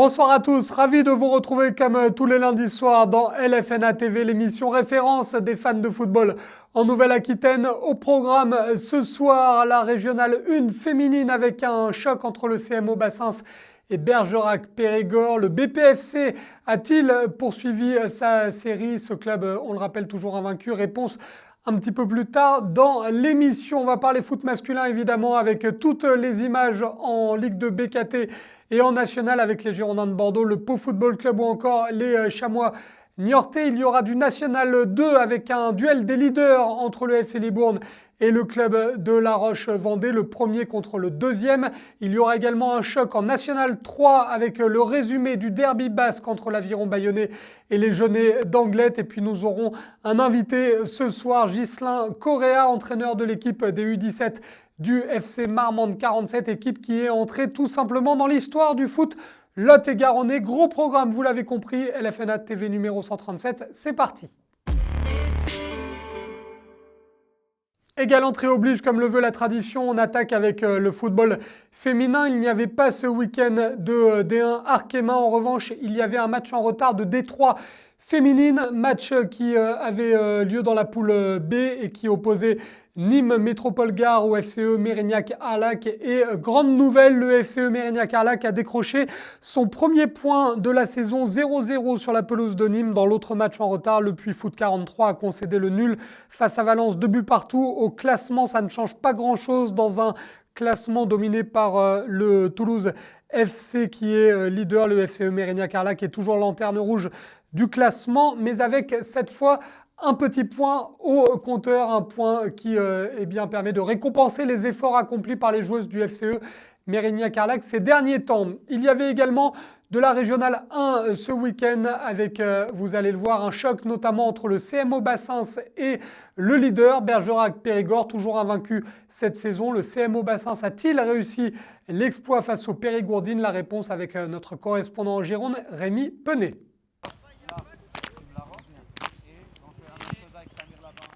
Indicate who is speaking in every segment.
Speaker 1: Bonsoir à tous, ravi de vous retrouver comme tous les lundis soirs dans LFNA TV, l'émission référence des fans de football en Nouvelle-Aquitaine. Au programme ce soir, la régionale 1 féminine avec un choc entre le CMO Bassens et Bergerac-Périgord. Le BPFC a-t-il poursuivi sa série? Ce club, on le rappelle, toujours invaincu. Réponse un petit peu plus tard dans l'émission. On va parler foot masculin évidemment avec toutes les images en Ligue 2 BKT et en National avec les Girondins de Bordeaux, le Pau Football Club ou encore les Chamois Niortais. Il y aura du National 2 avec un duel des leaders entre le FC Libourne et le club de La Roche-Vendée, le premier contre le deuxième. Il y aura également un choc en National 3 avec le résumé du derby basque entre l'Aviron Bayonnais et les Jaunets d'Anglette. Et puis nous aurons un invité ce soir, Ghislain Correa, entraîneur de l'équipe des U17 du FC Marmande 47, équipe qui est entrée tout simplement dans l'histoire du foot lot-et-garonnais. Gros programme, vous l'avez compris, LFNA TV numéro 137, c'est parti. Égale entrée oblige, comme le veut la tradition, on attaque avec le football féminin. Il n'y avait pas ce week-end de D1 Arkema. En revanche, il y avait un match en retard de D3 féminine, match qui avait lieu dans la poule B et qui opposait Nîmes Métropole Gare au FCE Mérignac-Arlac. Et grande nouvelle, le FCE Mérignac-Arlac a décroché son premier point de la saison, 0-0 sur la pelouse de Nîmes. Dans l'autre match en retard, le Puy Foot 43 a concédé le nul face à Valence, 2 buts partout. Au classement, ça ne change pas grand-chose dans un classement dominé par le Toulouse FC qui est leader. Le FCE Mérignac-Arlac est toujours lanterne rouge du classement, mais avec cette fois un petit point au compteur, un point qui permet de récompenser les efforts accomplis par les joueuses du FCE Mérignac-Arlac ces derniers temps. Il y avait également de la régionale 1 ce week-end avec, vous allez le voir, un choc notamment entre le CMO Bassens et le leader Bergerac-Périgord, toujours invaincu cette saison. Le CMO Bassens a-t-il réussi l'exploit face aux Périgourdines? La réponse avec notre correspondant en Gironde, Rémi Penet.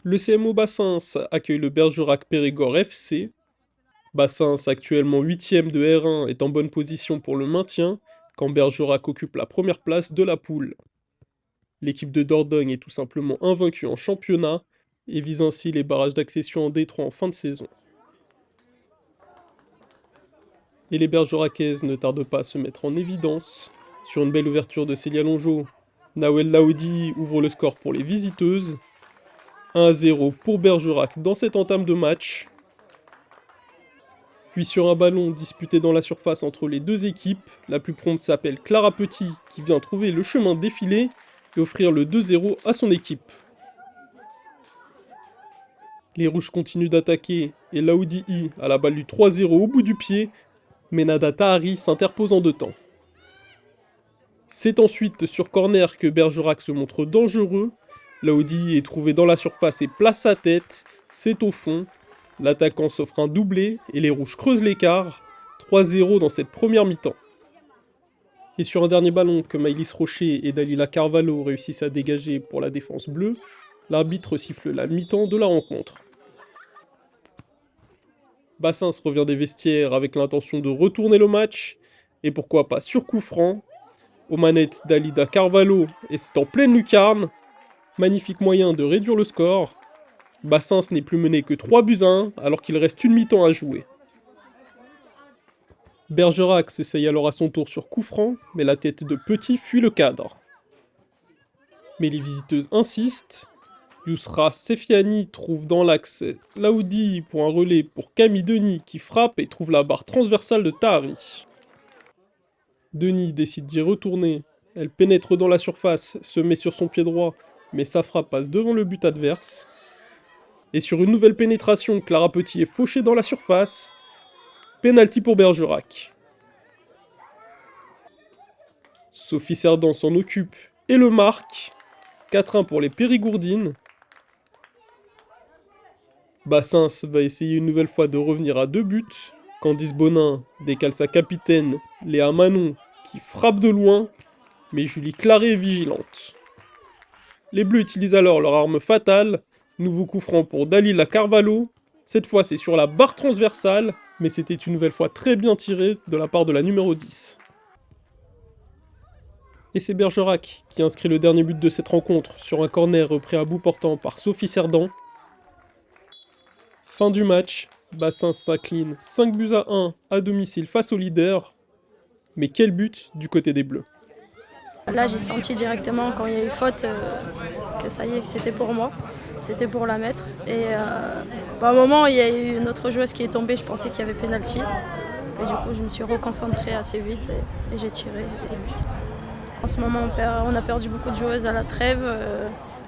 Speaker 2: Le CMO Bassens accueille le Bergerac-Périgord FC. Bassens, actuellement 8e de R1, est en bonne position pour le maintien, quand Bergerac occupe la première place de la poule. L'équipe de Dordogne est tout simplement invaincue en championnat et vise ainsi les barrages d'accession en D3 en fin de saison. Et les Bergeracaises ne tardent pas à se mettre en évidence. Sur une belle ouverture de Célia Longeau, Nawel Laoudi ouvre le score pour les visiteuses. 1-0 pour Bergerac dans cette entame de match. Puis sur un ballon disputé dans la surface entre les deux équipes, la plus prompte s'appelle Clara Petit qui vient trouver le chemin défilé et offrir le 2-0 à son équipe. Les rouges continuent d'attaquer et Laoudi I a la balle du 3-0 au bout du pied, mais Nada Tahari s'impose en deux temps. C'est ensuite sur corner que Bergerac se montre dangereux. Laoudi est trouvé dans la surface et place sa tête, c'est au fond. L'attaquant s'offre un doublé et les rouges creusent l'écart, 3-0 dans cette première mi-temps. Et sur un dernier ballon que Maïlis Rocher et Dalila Carvalho réussissent à dégager pour la défense bleue, l'arbitre siffle la mi-temps de la rencontre. Bassens revient des vestiaires avec l'intention de retourner le match, et pourquoi pas sur coup franc. Aux manettes, Dalila Carvalho est en pleine lucarne. Magnifique moyen de réduire le score. Bassens n'est plus mené que 3-1 alors qu'il reste une mi-temps à jouer. Bergerac s'essaye alors à son tour sur coup franc, mais la tête de Petit fuit le cadre. Mais les visiteuses insistent. Yousra Sefiani trouve dans l'axe Laoudi pour un relais pour Camille Denis qui frappe et trouve la barre transversale de Tahari. Denis décide d'y retourner. Elle pénètre dans la surface, se met sur son pied droit, mais sa frappe passe devant le but adverse. Et sur une nouvelle pénétration, Clara Petit est fauchée dans la surface. Penalty pour Bergerac. Sophie Cerdan s'en occupe et le marque. 4-1 pour les Périgourdines. Bassens va essayer une nouvelle fois de revenir à 2 buts. Candice Bonin décale sa capitaine, Léa Manon, qui frappe de loin, mais Julie Claret est vigilante. Les Bleus utilisent alors leur arme fatale, nouveau coup franc pour Dalila Carvalho. Cette fois c'est sur la barre transversale, mais c'était une nouvelle fois très bien tiré de la part de la numéro 10. Et c'est Bergerac qui inscrit le dernier but de cette rencontre sur un corner repris à bout portant par Sophie Cerdan. Fin du match, Bassins s'incline 5-1 à domicile face au leader. Mais quel but du côté des Bleus.
Speaker 3: Là, j'ai senti directement quand il y a eu faute que ça y est, que c'était pour moi, c'était pour la mettre. Et à un moment, il y a eu une autre joueuse qui est tombée, je pensais qu'il y avait pénalty. Et du coup, je me suis reconcentrée assez vite et j'ai tiré et but. En ce moment, on a perdu beaucoup de joueuses à la trêve.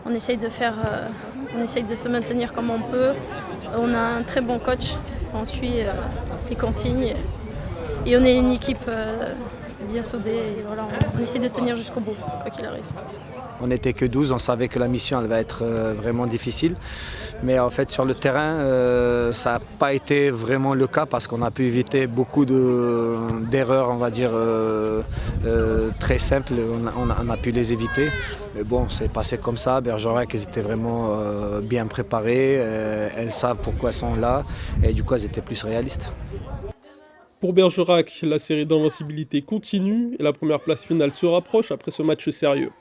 Speaker 3: On essaye de se maintenir comme on peut. On a un très bon coach. On suit les consignes et on est une équipe bien soudée. Et voilà, on essaie de tenir jusqu'au bout, quoi qu'il arrive.
Speaker 4: On n'était que 12, on savait que la mission elle va être vraiment difficile. Mais en fait sur le terrain, ça n'a pas été vraiment le cas parce qu'on a pu éviter beaucoup d'erreurs, on va dire, très simples. On a pu les éviter. Mais bon, c'est passé comme ça. Bergerac, elles étaient vraiment bien préparées. Elles savent pourquoi elles sont là. Et du coup, elles étaient plus réalistes.
Speaker 2: Pour Bergerac, la série d'invincibilité continue et la première place finale se rapproche après ce match sérieux.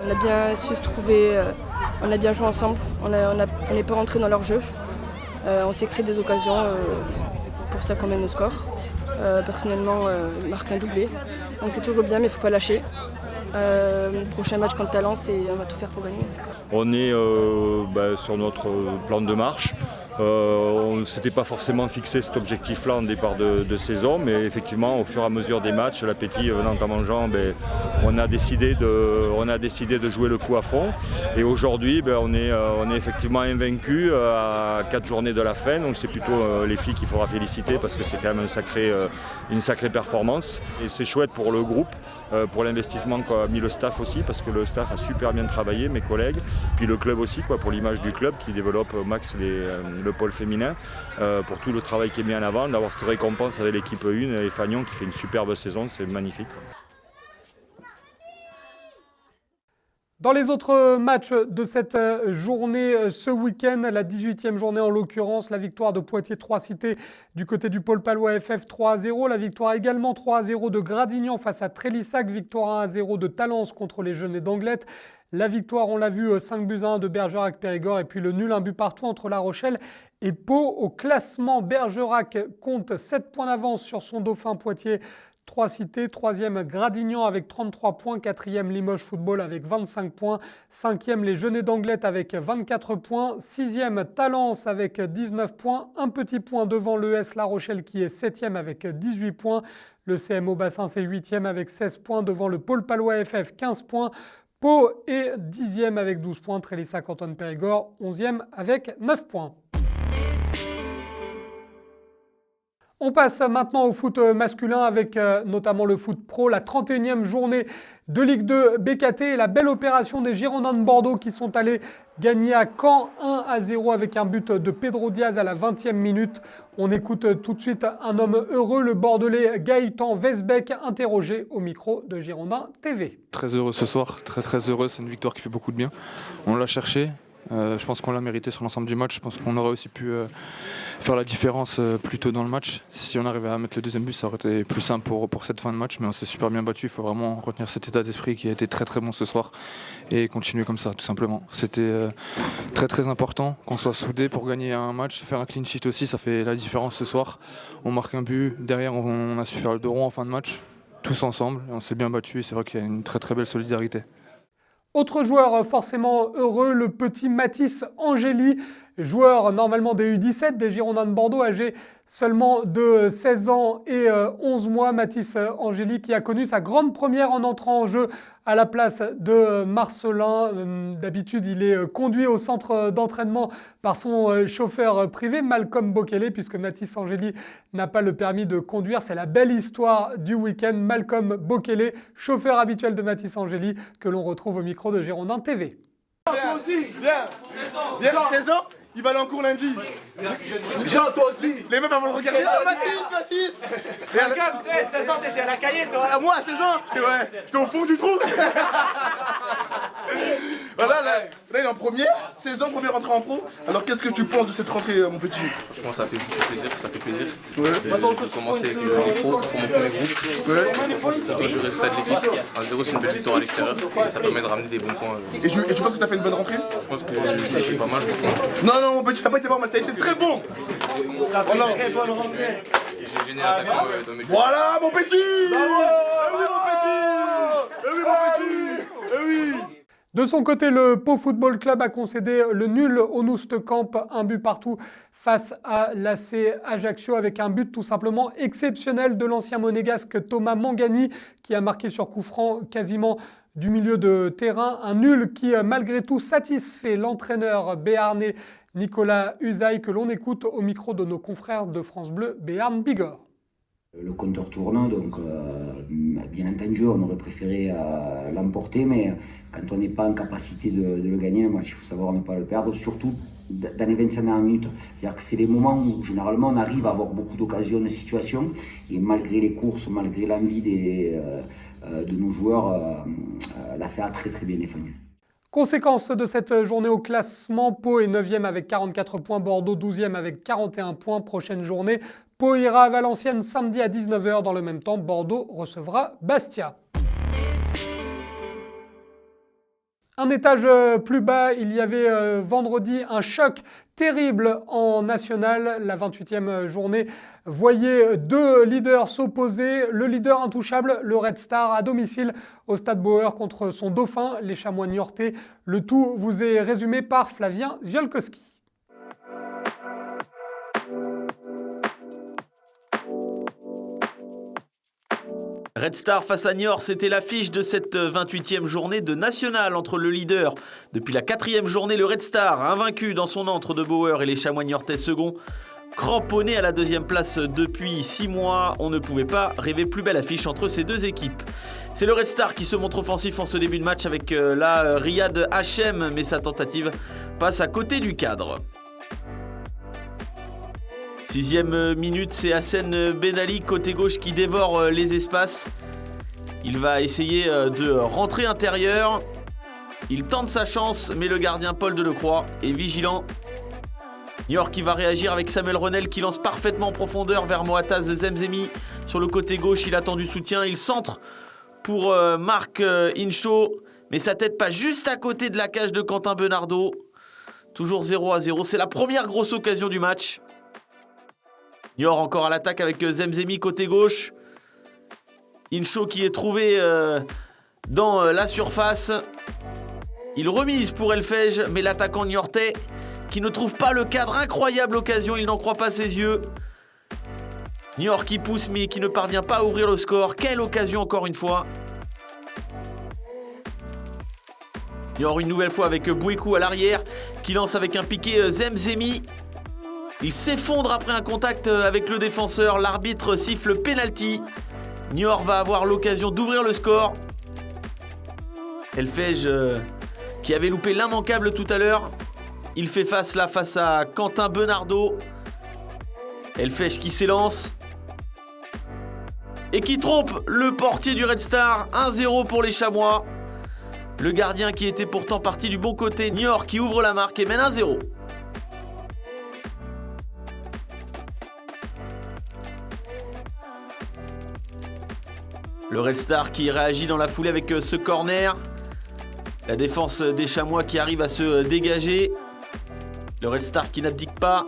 Speaker 5: On a bien su se trouver, on a bien joué ensemble, on n'est pas rentré dans leur jeu. On s'est créé des occasions, pour ça qu'on mène au score. Personnellement, marque un doublé, donc c'est toujours bien mais il ne faut pas lâcher. Prochain match contre Talence et on va tout faire pour gagner.
Speaker 6: On est sur notre plan de marche. On ne s'était pas forcément fixé cet objectif-là en départ de saison, mais effectivement, au fur et à mesure des matchs, l'appétit venant en mangeant, on a décidé de jouer le coup à fond. Et aujourd'hui, on est effectivement invaincu à 4 journées de la fin. Donc c'est plutôt les filles qu'il faudra féliciter parce que c'est quand même une sacrée performance. Et c'est chouette pour le groupe, pour l'investissement qu'a mis le staff aussi, parce que le staff a super bien travaillé, mes collègues, puis le club aussi, pour l'image du club qui développe au max le pôle féminin, pour tout le travail qui est mis en avant, d'avoir cette récompense avec l'équipe 1 et Fagnon qui fait une superbe saison, c'est magnifique.
Speaker 1: Dans les autres matchs de cette journée, ce week-end, la 18e journée en l'occurrence, la victoire de Poitiers 3 Cités du côté du pôle palois FF 3-0, la victoire également 3-0 de Gradignan face à Trélissac, victoire 1-0 de Talence contre les Genêts d'Anglet. La victoire, on l'a vu, 5-1 de Bergerac-Périgord et puis le nul 1 partout entre La Rochelle et Pau. Au classement, Bergerac compte 7 points d'avance sur son dauphin Poitiers 3 Cités, 3e Gradignan avec 33 points, 4e Limoges Football avec 25 points, 5e les Genêts d'Anglet avec 24 points, 6e Talence avec 19 points, un petit point devant l'ES La Rochelle qui est 7e avec 18 points, le CMO Bassins est 8e avec 16 points devant le pôle palois FF 15 points, Pau est 10e avec 12 points, Trélissac-Antoine-Périgord 11e avec 9 points. On passe maintenant au foot masculin avec notamment le foot pro, la 31e journée de Ligue 2 BKT et la belle opération des Girondins de Bordeaux qui sont allés gagner à Caen 1-0 avec un but de Pedro Diaz à la 20e minute. On écoute tout de suite un homme heureux, le Bordelais Gaëtan Vesbeck, interrogé au micro de Girondins TV.
Speaker 7: Très heureux ce soir, très heureux, c'est une victoire qui fait beaucoup de bien. On l'a cherché. Je pense qu'on l'a mérité sur l'ensemble du match. Je pense qu'on aurait aussi pu faire la différence plus tôt dans le match. Si on arrivait à mettre le deuxième but, ça aurait été plus simple pour cette fin de match. Mais on s'est super bien battu. Il faut vraiment retenir cet état d'esprit qui a été très bon ce soir et continuer comme ça, tout simplement. C'était très important qu'on soit soudés pour gagner un match. Faire un clean sheet aussi, ça fait la différence ce soir. On marque un but. Derrière, on a su faire le dos rond en fin de match. Tous ensemble. On s'est bien battu et c'est vrai qu'il y a une très belle solidarité.
Speaker 1: Autre joueur forcément heureux, le petit Mathis Angéli, joueur normalement des U17 des Girondins de Bordeaux, âgé seulement de 16 ans et 11 mois. Mathis Angéli qui a connu sa grande première en entrant en jeu à la place de Marcelin. D'habitude, il est conduit au centre d'entraînement par son chauffeur privé, Malcolm Bokele, puisque Mathis Angéli n'a pas le permis de conduire. C'est la belle histoire du week-end. Malcolm Bokele, chauffeur habituel de Mathis Angéli, que l'on retrouve au micro de Girondins TV.
Speaker 8: Toi aussi, viens, 16 ans, il va aller en cours lundi. Jean, toi aussi. Les meufs vont le regarder. Oh, Mathis.
Speaker 9: Malcolm, 16 ans, t'étais à la cahier, toi.
Speaker 8: Moi, à 16 ans, j'étais au fond du trou. Voilà, là, il est en première saison, première rentrée en pro. Alors qu'est-ce que tu penses de cette rentrée, mon petit?
Speaker 10: Franchement, ça fait plaisir, de commencer avec les pros pour mon premier groupe. Franchement, je suis content du résultat de l'équipe. 1-0, c'est une belle victoire à l'extérieur et ça permet de ramener des bons points.
Speaker 8: Et tu penses que tu as fait une bonne rentrée?
Speaker 10: Je pense que j'ai fait pas mal, je pense.
Speaker 8: Non, mon petit, t'as pas été pas mal, t'as été très bon. Voilà.
Speaker 10: Et j'ai gêné l'attaquant dans mes jeux.
Speaker 8: Voilà, mon petit. Oui, mon petit. Oui, mon petit. Oui.
Speaker 1: De son côté, le Pau Football Club a concédé le nul au Noustecamp, un but partout face à l'AC Ajaccio avec un but tout simplement exceptionnel de l'ancien monégasque Thomas Mangani qui a marqué sur coup franc quasiment du milieu de terrain. Un nul qui malgré tout satisfait l'entraîneur béarnais Nicolas Usaï que l'on écoute au micro de nos confrères de France Bleu Béarn Bigorre.
Speaker 11: Le compteur tourne, donc bien entendu on aurait préféré l'emporter, mais quand on n'est pas en capacité de le gagner, le match, il faut savoir ne pas le perdre, surtout dans les 25 dernières minutes. C'est-à-dire que c'est les moments où généralement on arrive à avoir beaucoup d'occasions, de situations, et malgré les courses, malgré l'envie de nos joueurs, la CA a très bien défendu.
Speaker 1: Conséquence de cette journée au classement, Pau est 9e avec 44 points, Bordeaux 12e avec 41 points. Prochaine journée, Pau ira à Valenciennes samedi à 19h. Dans le même temps, Bordeaux recevra Bastia. Un étage plus bas, il y avait vendredi un choc terrible en national. La 28e journée voyait deux leaders s'opposer. Le leader intouchable, le Red Star, à domicile au Stade Bauer contre son dauphin, les Chamois niortais. Le tout vous est résumé par Flavien Ziolkowski.
Speaker 12: Red Star face à Niort, c'était l'affiche de cette 28e journée de national entre le leader. Depuis la 4e journée, le Red Star, invaincu dans son antre de Bauer et les Chamois niortais second, cramponné à la 2e place depuis 6 mois. On ne pouvait pas rêver plus belle affiche entre ces deux équipes. C'est le Red Star qui se montre offensif en ce début de match avec la Riyad Hachem, mais sa tentative passe à côté du cadre. 6e minute, c'est Hassen Benali, côté gauche, qui dévore les espaces. Il va essayer de rentrer intérieur. Il tente sa chance, mais le gardien Paul Delecroix est vigilant. Niort qui va réagir avec Samuel Renel qui lance parfaitement en profondeur vers Moataz Zemzemi. Sur le côté gauche, il attend du soutien. Il centre pour Marc Incho, mais sa tête passe juste à côté de la cage de Quentin Benardo. Toujours 0-0. C'est la première grosse occasion du match. Niort encore à l'attaque avec Zemzemi côté gauche. Incho qui est trouvé dans la surface. Il remise pour Elfège, mais l'attaquant niortais qui ne trouve pas le cadre. Incroyable occasion, il n'en croit pas ses yeux. Niort qui pousse mais qui ne parvient pas à ouvrir le score. Quelle occasion encore une fois. Niort une nouvelle fois avec Bouékou à l'arrière qui lance avec un piqué Zemzemi. Il s'effondre après un contact avec le défenseur. L'arbitre siffle penalty. Niort va avoir l'occasion d'ouvrir le score. Elfège qui avait loupé l'immanquable tout à l'heure. Il fait face à Quentin Benardo. Elfège qui s'élance. Et qui trompe le portier du Red Star. 1-0 pour les Chamois. Le gardien qui était pourtant parti du bon côté. Niort qui ouvre la marque et mène 1-0. Le Red Star qui réagit dans la foulée avec ce corner. La défense des Chamois qui arrive à se dégager. Le Red Star qui n'abdique pas.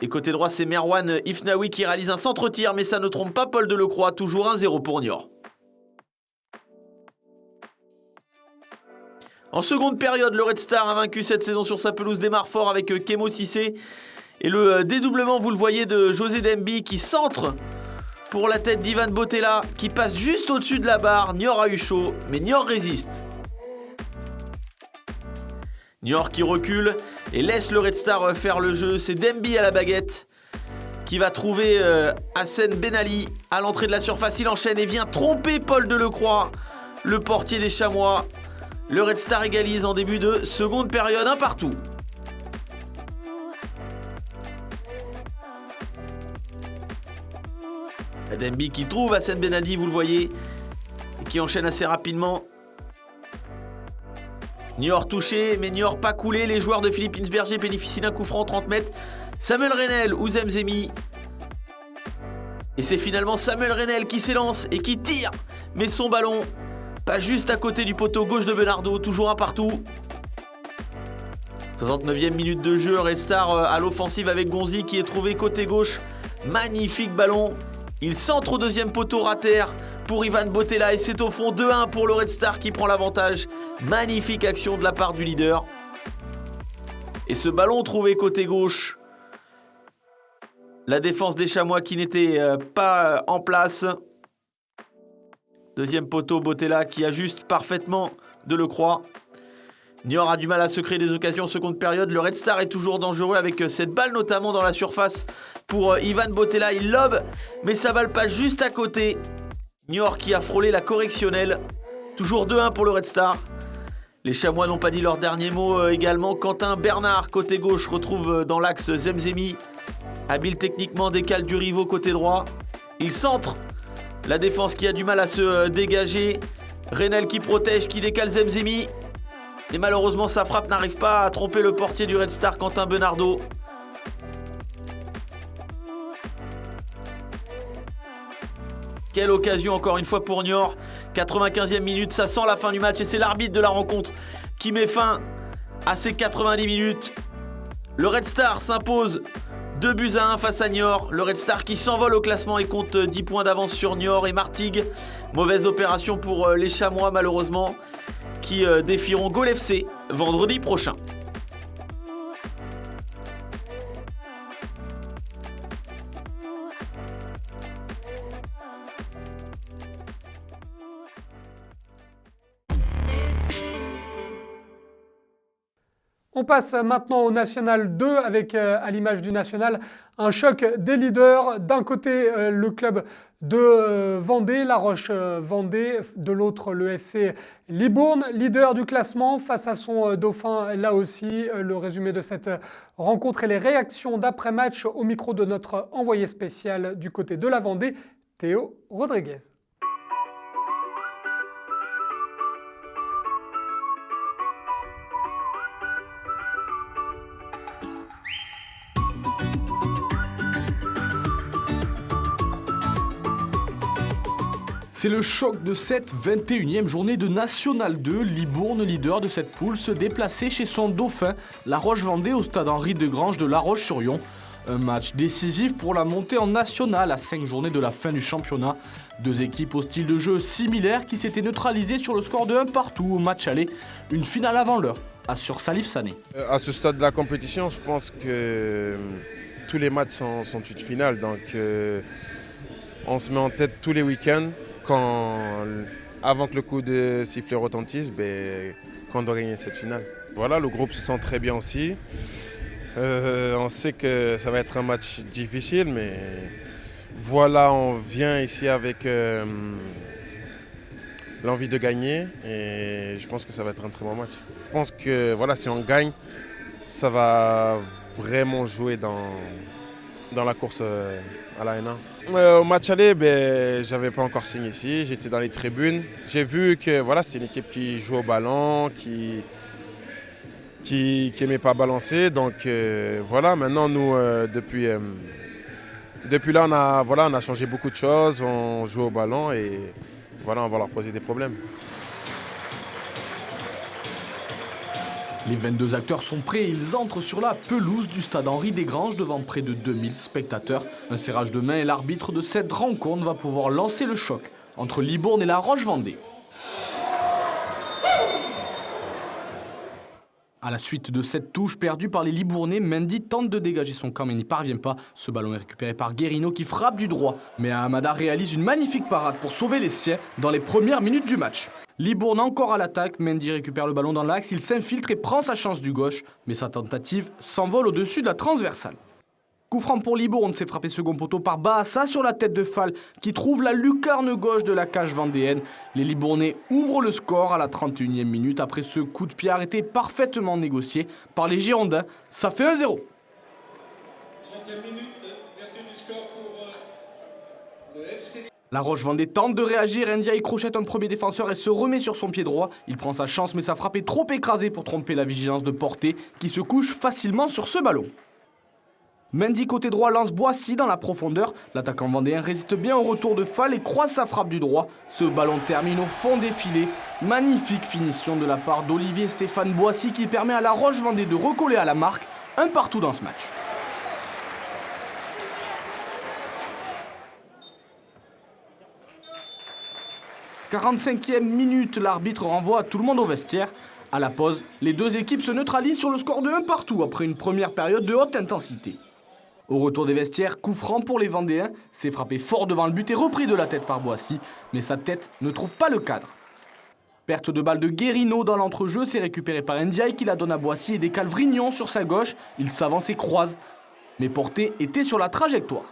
Speaker 12: Et côté droit, c'est Merwan Ifnaoui qui réalise un centre-tir, mais ça ne trompe pas Paul Delecroix. Toujours 1-0 pour Niort. En seconde période, le Red Star a vaincu cette saison sur sa pelouse, démarre fort avec Kemo Cissé. Et le dédoublement, vous le voyez, de José Demby qui centre pour la tête d'Ivan Botella, qui passe juste au-dessus de la barre. Niort a eu chaud, mais Niort résiste. Niort qui recule et laisse le Red Star faire le jeu. C'est Demby à la baguette qui va trouver Hassen Benali à l'entrée de la surface. Il enchaîne et vient tromper Paul Delecroix, le portier des Chamois. Le Red Star égalise en début de seconde période, 1 partout. Demby qui trouve Hassen Benali, vous le voyez, qui enchaîne assez rapidement. Niort touché, mais Niort pas coulé. Les joueurs de Philippe Insberger bénéficient d'un coup franc 30 mètres. Samuel Renel ou Zemzemi. Et c'est finalement Samuel Renel qui s'élance et qui tire. Mais son ballon, pas juste à côté du poteau gauche de Bernardo, toujours un partout. 69e minute de jeu, Red Star à l'offensive avec Gonzi qui est trouvé côté gauche. Magnifique ballon. Il centre au deuxième poteau rater pour Ivan Botella et c'est au fond 2-1 pour le Red Star qui prend l'avantage. Magnifique action de la part du leader. Et ce ballon trouvé côté gauche. La défense des Chamois qui n'était pas en place. Deuxième poteau, Botella qui ajuste parfaitement Delecroix. Niort a du mal à se créer des occasions en seconde période. Le Red Star est toujours dangereux avec cette balle notamment dans la surface pour Ivan Botella. Il lobe, mais sa balle passe juste à côté. Niort qui a frôlé la correctionnelle. Toujours 2-1 pour le Red Star. Les Chamois n'ont pas dit leur dernier mot également. Quentin Bernard, côté gauche, retrouve dans l'axe Zemzemi. Habile techniquement, décale du rivaux côté droit. Il centre. La défense qui a du mal à se dégager. Renel qui protège, qui décale Zemzemi. Et malheureusement, sa frappe n'arrive pas à tromper le portier du Red Star, Quentin Bernardo. Quelle occasion encore une fois pour Niort. 95e minute, ça sent la fin du match et c'est l'arbitre de la rencontre qui met fin à ces 90 minutes. Le Red Star s'impose 2-1 face à Niort. Le Red Star qui s'envole au classement et compte 10 points d'avance sur Niort et Martigues. Mauvaise opération pour les Chamois malheureusement, qui défieront Gol FC vendredi prochain.
Speaker 1: On passe maintenant au National 2 avec, à l'image du National, un choc des leaders. D'un côté, le club de Vendée, La Roche-Vendée. De l'autre, le FC Libourne, leader du classement face à son dauphin là aussi. Le résumé de cette rencontre et les réactions d'après-match au micro de notre envoyé spécial du côté de la Vendée, Théo Rodriguez.
Speaker 13: C'est le choc de cette 21e journée de National 2. Libourne, leader de cette poule, se déplaçait chez son dauphin, La Roche-Vendée, au stade Henri Degrange de La Roche-sur-Yon. Un match décisif pour la montée en national à 5 journées de la fin du championnat. Deux équipes au style de jeu similaire qui s'étaient neutralisées sur le score de 1 partout au match aller. Une finale avant l'heure, assure Salif Sané.
Speaker 14: À ce stade de la compétition, je pense que tous les matchs sont une finale. Donc on se met en tête tous les week-ends. Avant que le coup de sifflet retentisse, qu'on doit gagner cette finale. Voilà, le groupe se sent très bien aussi. On sait que ça va être un match difficile, mais voilà, on vient ici avec l'envie de gagner et je pense que ça va être un très bon match. Je pense que voilà, si on gagne, ça va vraiment jouer dans la course à la N1. Au match aller, j'avais pas encore signé ici, j'étais dans les tribunes. J'ai vu que voilà, c'est une équipe qui joue au ballon, qui aimait pas balancer. Donc voilà, maintenant nous, depuis là, on a changé beaucoup de choses, on joue au ballon et voilà, on va leur poser des problèmes.
Speaker 13: Les 22 acteurs sont prêts et ils entrent sur la pelouse du stade Henri Degrange devant près de 2000 spectateurs. Un serrage de main et l'arbitre de cette rencontre va pouvoir lancer le choc entre Libourne et La Roche-Vendée. À la suite de cette touche perdue par les Libournais, Mendy tente de dégager son camp mais n'y parvient pas. Ce ballon est récupéré par Guérino qui frappe du droit. Mais Hamada réalise une magnifique parade pour sauver les siens dans les premières minutes du match. Libourne encore à l'attaque, Mendy récupère le ballon dans l'axe, il s'infiltre et prend sa chance du gauche, mais sa tentative s'envole au-dessus de la transversale. Coup franc pour Libourne, c'est frappé second poteau par Bahassa sur la tête de Fall qui trouve la lucarne gauche de la cage vendéenne. Les Libournais ouvrent le score à la 31e minute après ce coup de pied arrêté parfaitement négocié par les Girondins. Ça fait 1-0.
Speaker 15: 30e minute, vertu du score pour le FC.
Speaker 13: La Roche-Vendée tente de réagir, Ndiaye crochette un premier défenseur et se remet sur son pied droit. Il prend sa chance mais sa frappe est trop écrasée pour tromper la vigilance de Porté qui se couche facilement sur ce ballon. Mendy côté droit lance Boissy dans la profondeur. L'attaquant vendéen résiste bien au retour de Fall et croise sa frappe du droit. Ce ballon termine au fond des filets. Magnifique finition de la part d'Olivier Stéphane Boissy qui permet à la Roche-Vendée de recoller à la marque, un partout dans ce match. « 45e minute, l'arbitre renvoie tout le monde au vestiaire. À la pause, les deux équipes se neutralisent sur le score de 1 partout après une première période de haute intensité. Au retour des vestiaires, coup franc pour les Vendéens, c'est frappé fort devant le but et repris de la tête par Boissy, mais sa tête ne trouve pas le cadre. Perte de balle de Guérino dans l'entrejeu, c'est récupéré par Ndiaye qui la donne à Boissy et décale Vrignon sur sa gauche, il s'avance et croise, mais Porté était sur la trajectoire.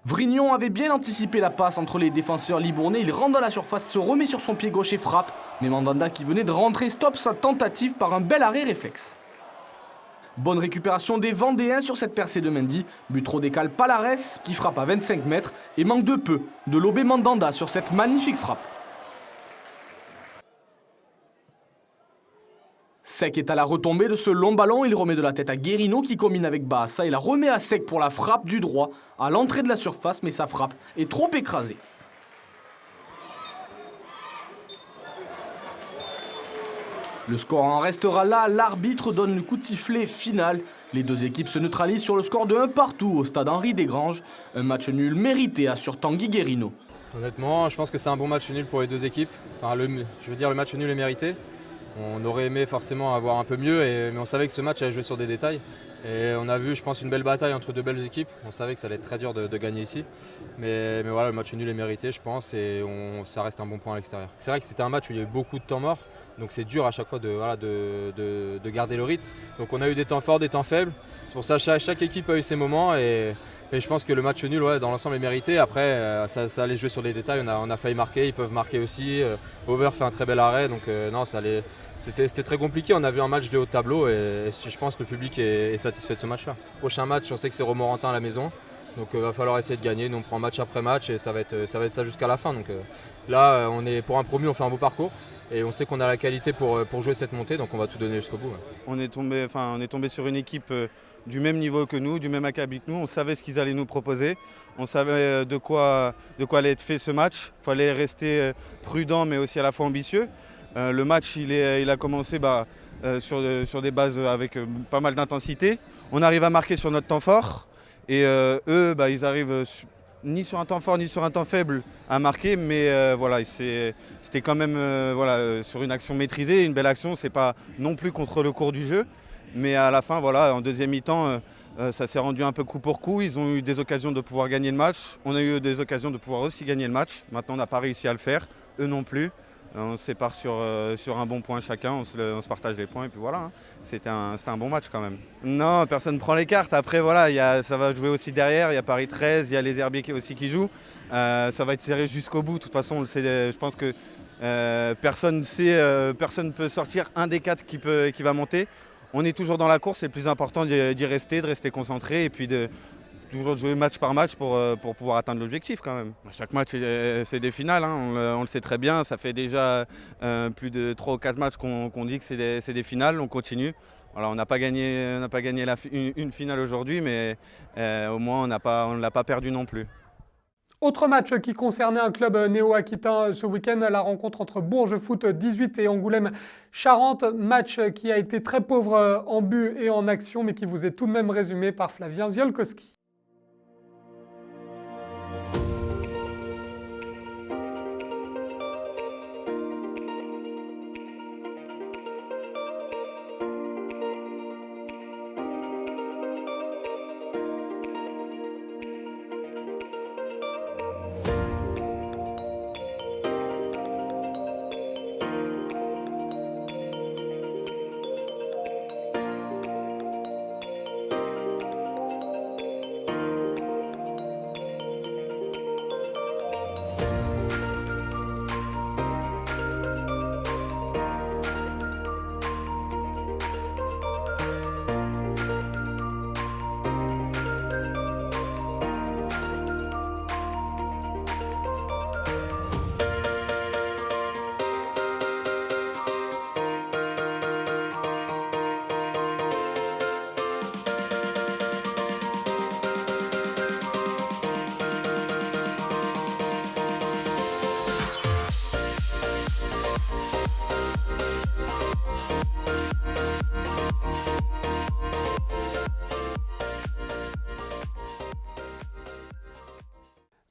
Speaker 13: Vrignon avait bien anticipé la passe entre les défenseurs libournais, il rentre dans la surface, se remet sur son pied gauche et frappe, mais Mandanda qui venait de rentrer stoppe sa tentative par un bel arrêt réflexe. Bonne récupération des Vendéens sur cette percée de Mendy, Butro décale Palares qui frappe à 25 mètres et manque de peu de lober Mandanda sur cette magnifique frappe. Sec est à la retombée de ce long ballon, il remet de la tête à Guérino qui combine avec Bahassa et la remet à Sec pour la frappe du droit à l'entrée de la surface, mais sa frappe est trop écrasée. Le score en restera là, l'arbitre donne le coup de sifflet final. Les deux équipes se neutralisent sur le score de 1 partout au stade Henri Desgranges. Un match nul mérité assure Tanguy Guérino.
Speaker 15: Honnêtement, je pense que c'est un bon match nul pour les deux équipes. Enfin, le match nul est mérité. On aurait aimé forcément avoir un peu mieux, mais on savait que ce match allait jouer sur des détails. Et on a vu, je pense, une belle bataille entre deux belles équipes. On savait que ça allait être très dur de gagner ici. Mais voilà, le match nul est mérité, je pense, et ça reste un bon point à l'extérieur. C'est vrai que c'était un match où il y a eu beaucoup de temps mort, donc c'est dur à chaque fois de garder le rythme. Donc on a eu des temps forts, des temps faibles. C'est pour ça que chaque équipe a eu ses moments. Et je pense que le match nul, dans l'ensemble, est mérité. Après, ça allait jouer sur les détails. On a failli marquer, ils peuvent marquer aussi. Over fait un très bel arrêt, donc non, ça allait. C'était très compliqué, on a vu un match de haut de tableau et je pense que le public est satisfait de ce match-là. Prochain match, on sait que c'est Romorantin à la maison, donc il va falloir essayer de gagner. Nous on prend match après match et ça va être ça jusqu'à la fin. Donc là, on est pour un promu, on fait un beau parcours et on sait qu'on a la qualité pour jouer cette montée, donc on va tout donner jusqu'au bout. Ouais.
Speaker 16: On est tombé sur une équipe du même niveau que nous, du même acabit que nous. On savait ce qu'ils allaient nous proposer, on savait de quoi allait être fait ce match. Il fallait rester prudent mais aussi à la fois ambitieux. Le match il a commencé sur des bases avec pas mal d'intensité. On arrive à marquer sur notre temps fort et eux ils arrivent ni sur un temps fort ni sur un temps faible à marquer, mais c'était quand même sur une action maîtrisée, une belle action. C'est pas non plus contre le cours du jeu, mais à la fin en deuxième mi-temps ça s'est rendu un peu coup pour coup. Ils ont eu des occasions de pouvoir gagner le match, on a eu des occasions de pouvoir aussi gagner le match. Maintenant on n'a pas réussi à le faire, eux non plus. On se sépare sur un bon point chacun, on se partage les points et puis voilà. Hein. C'était un bon match quand même. Non, personne ne prend les cartes. Après ça va jouer aussi derrière, il y a Paris 13, il y a les Herbiers aussi qui jouent. Ça va être serré jusqu'au bout. De toute façon, on le sait, je pense que personne ne peut sortir un des quatre qui va monter. On est toujours dans la course, c'est le plus important d'y rester, de rester concentré et puis toujours de jouer match par match pour pouvoir atteindre l'objectif quand même. Chaque match c'est des finales, hein, on le sait très bien, ça fait déjà plus de 3 ou 4 matchs qu'on dit que c'est des finales, on continue. Voilà, on n'a pas gagné une finale aujourd'hui, mais au moins on ne l'a pas perdu non plus.
Speaker 1: Autre match qui concernait un club néo-aquitain ce week-end, la rencontre entre Bourges Foot 18 et Angoulême Charente. Match qui a été très pauvre en but et en action, mais qui vous est tout de même résumé par Flavien Ziolkowski.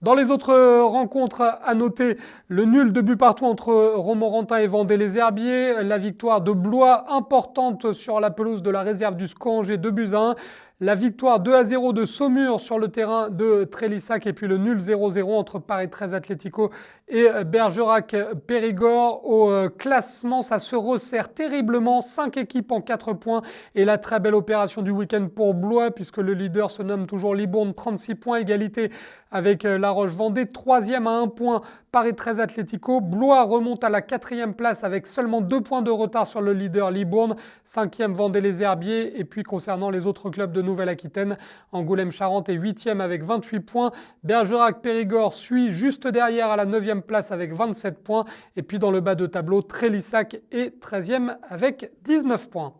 Speaker 1: Dans les autres rencontres à noter, le nul de but partout entre Romorantin et Vendée-les-Herbiers, la victoire de Blois importante sur la pelouse de la réserve du Scoranger 2-1, la victoire 2-0 de Saumur sur le terrain de Trélissac et puis le nul 0-0 entre Paris 13 Atlético et Bergerac-Périgord. Au classement, ça se resserre terriblement, 5 équipes en 4 points et la très belle opération du week-end pour Blois puisque le leader se nomme toujours Libourne, 36 points, égalité avec La Roche-Vendée, 3e à 1 point Paris 13 Atlético. Blois remonte à la 4e place avec seulement 2 points de retard sur le leader Libourne, 5e Vendée-les-Herbiers et puis concernant les autres clubs de Nouvelle-Aquitaine, Angoulême-Charente est 8e avec 28 points, Bergerac-Périgord suit juste derrière à la 9e place avec 27 points et puis dans le bas de tableau, Trélissac est 13e avec 19 points.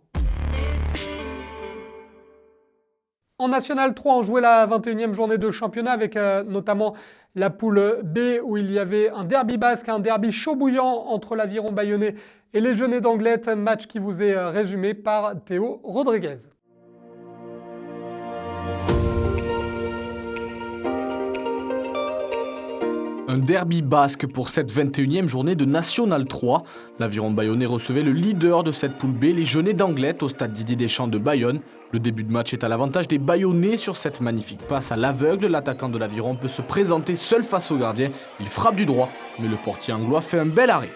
Speaker 1: En National 3, on jouait la 21e journée de championnat avec notamment la poule B où il y avait un derby basque, un derby chaud bouillant entre l'Aviron Bayonnais et les Genêts d'Anglet, match qui vous est résumé par Théo Rodriguez.
Speaker 13: Un derby basque pour cette 21e journée de National 3. L'Aviron Bayonnais recevait le leader de cette poule B, les Genêts d'Anglet, au stade Didier Deschamps de Bayonne. Le début de match est à l'avantage des Bayonnais sur cette magnifique passe à l'aveugle. L'attaquant de l'Aviron peut se présenter seul face au gardien. Il frappe du droit, mais le portier anglois fait un bel arrêt.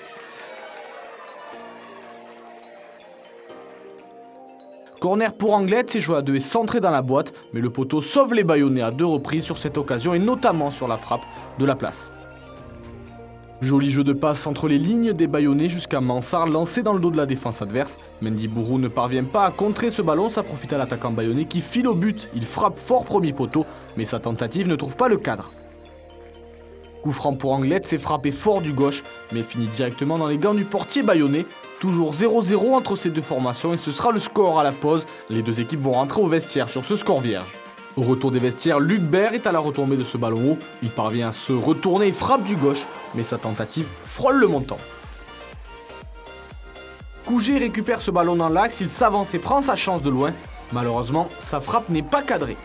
Speaker 13: Corner pour Anglet, c'est joué à 2 et centré dans la boîte, mais le poteau sauve les Bayonnais à 2 reprises sur cette occasion et notamment sur la frappe de la place. Joli jeu de passe entre les lignes des Bayonnais jusqu'à Mansart lancé dans le dos de la défense adverse. Mendy Bourou ne parvient pas à contrer ce ballon, ça profite à l'attaquant bayonnais qui file au but. Il frappe fort premier poteau, mais sa tentative ne trouve pas le cadre. Coup franc pour Anglet, c'est frappé fort du gauche, mais finit directement dans les gants du portier bayonnais. Toujours 0-0 entre ces deux formations et ce sera le score à la pause. Les deux équipes vont rentrer au vestiaire sur ce score vierge. Au retour des vestiaires, Luc Bert est à la retombée de ce ballon haut. Il parvient à se retourner et frappe du gauche, mais sa tentative frôle le montant. Cougé récupère ce ballon dans l'axe, il s'avance et prend sa chance de loin. Malheureusement, sa frappe n'est pas cadrée.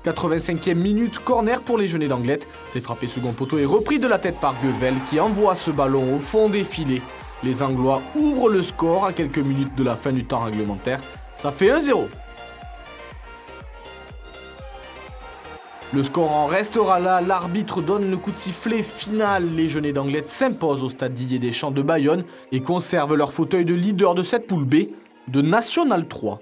Speaker 13: 85e minute, corner pour les Genêts d'Anglet. C'est frappé second poteau et repris de la tête par Guevel qui envoie ce ballon au fond des filets. Les Anglois ouvrent le score à quelques minutes de la fin du temps réglementaire. Ça fait 1-0. Le score en restera là, l'arbitre donne le coup de sifflet final. Les Genêts d'Anglet s'imposent au stade Didier Deschamps de Bayonne et conservent leur fauteuil de leader de cette poule B de National 3.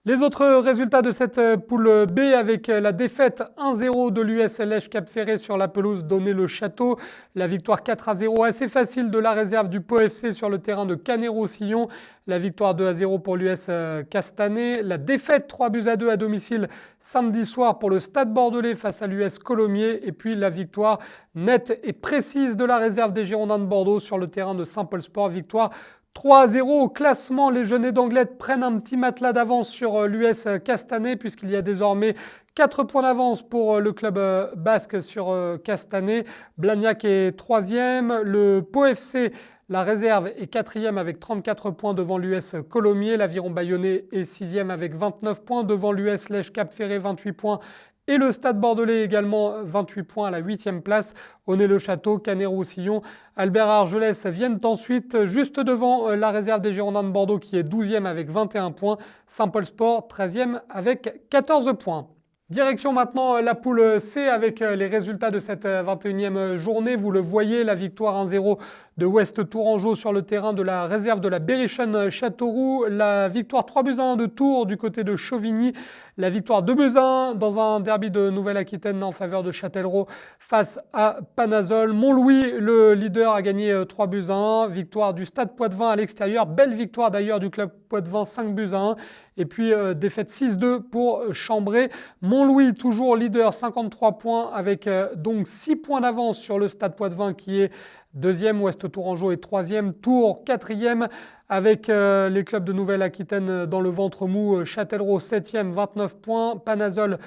Speaker 1: Les autres résultats de cette poule B avec la défaite 1-0 de l'US Lèche Cap-Ferré sur la pelouse d'Onnay-le-Château, la victoire 4-0 assez facile de la réserve du Pau FC sur le terrain de Canet-Roussillon, la victoire 2-0 pour l'US Castanet, la défaite 3-2 à domicile samedi soir pour le Stade Bordelais face à l'US Colomiers et puis la victoire nette et précise de la réserve des Girondins de Bordeaux sur le terrain de Saint-Paul-Sport, victoire 3-0 au classement, les Genêts d'Anglet prennent un petit matelas d'avance sur l'US Castanet puisqu'il y a désormais 4 points d'avance pour le club basque sur Castanet. Blagnac est 3e, le Pau FC, la réserve, est 4e avec 34 points devant l'US Colomiers. L'Aviron Bayonnais est 6e avec 29 points devant l'US Lèche Cap-Ferré, 28 points. Et le Stade Bordelais également 28 points à la 8e place.Onnay-le-Château, Canet-Roussillon, Albert Argelès viennent ensuite juste devant la réserve des Girondins de Bordeaux qui est 12e avec 21 points. Saint-Paul-Sport 13e avec 14 points. Direction maintenant la poule C avec les résultats de cette 21e journée. Vous le voyez, la victoire 1-0 de West Tourangeau sur le terrain de la réserve de la Berrichonne Châteauroux. La victoire 3-1 de Tours du côté de Chauvigny. La victoire 2-1 dans un derby de Nouvelle-Aquitaine en faveur de Châtellerault face à Panazol. Montlouis, le leader, a gagné 3-1. Victoire du Stade Poitevin à l'extérieur. Belle victoire d'ailleurs du club Poitevin, 5-1. Et puis défaite 6-2 pour Chambray. Montlouis, toujours leader, 53 points avec donc 6 points d'avance sur le Stade Poitevin qui est 2e. Ouest Tourangeau est 3e. Tours 4e avec les clubs de Nouvelle-Aquitaine dans le ventre mou. Châtellerault 7e, 29 points. Panazol